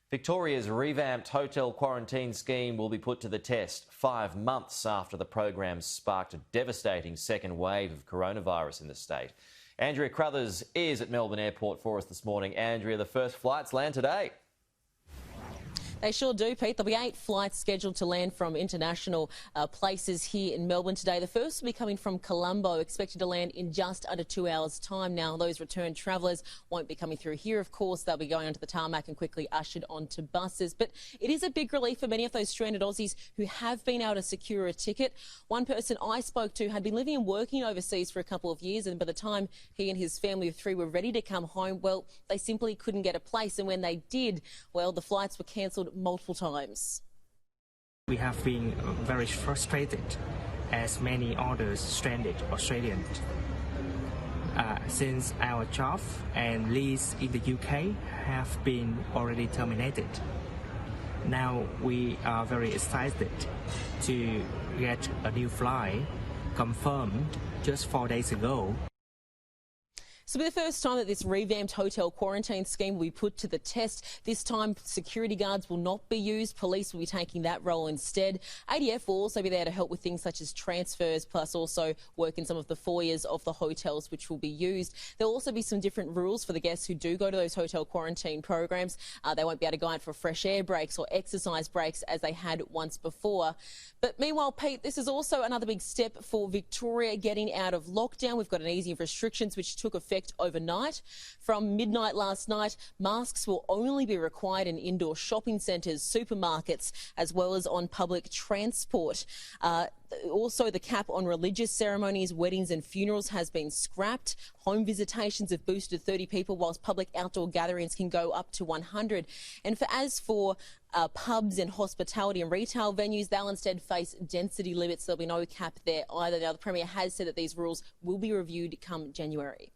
Victoria's revamped hotel quarantine scheme will be put to the test 5 months after the program sparked a devastating second wave of coronavirus in the state. Andrea Crothers is at Melbourne Airport for us this morning. Andrea, the first flights land today. They sure do, Pete. There'll be 8 flights scheduled to land from international places here in Melbourne today. The first will be coming from Colombo, expected to land in just under 2 hours' time. Now, those return travellers won't be coming through here, of course. They'll be going onto the tarmac and quickly ushered onto buses. But it is a big relief for many of those stranded Aussies who have been able to secure a ticket. One person I spoke to had been living and working overseas for a couple of years, and by the time he and his family of 3 were ready to come home, well, they simply couldn't get a place. And when they did, well, the flights were cancelled multiple times. We have been very frustrated as many others stranded Australians. Since our job and lease in the UK have been already terminated. Now we are very excited to get a new flight confirmed just 4 days ago. So, for the first time that this revamped hotel quarantine scheme will be put to the test, this time security guards will not be used. Police will be taking that role instead. ADF will also be there to help with things such as transfers, plus also work in some of the foyers of the hotels which will be used. There'll also be some different rules for the guests who do go to those hotel quarantine programs. They won't be able to go out for fresh air breaks or exercise breaks as they had once before. But meanwhile, Pete, this is also another big step for Victoria getting out of lockdown. We've got an easing of restrictions which took effect overnight. From midnight last night, masks will only be required in indoor shopping centres, supermarkets, as well as on public transport. Also, the cap on religious ceremonies, weddings and funerals has been scrapped. Home visitations have boosted 30 people, whilst public outdoor gatherings can go up to 100. And as for pubs and hospitality and retail venues, they'll instead face density limits. There'll be no cap there either. Now, the Premier has said that these rules will be reviewed come January.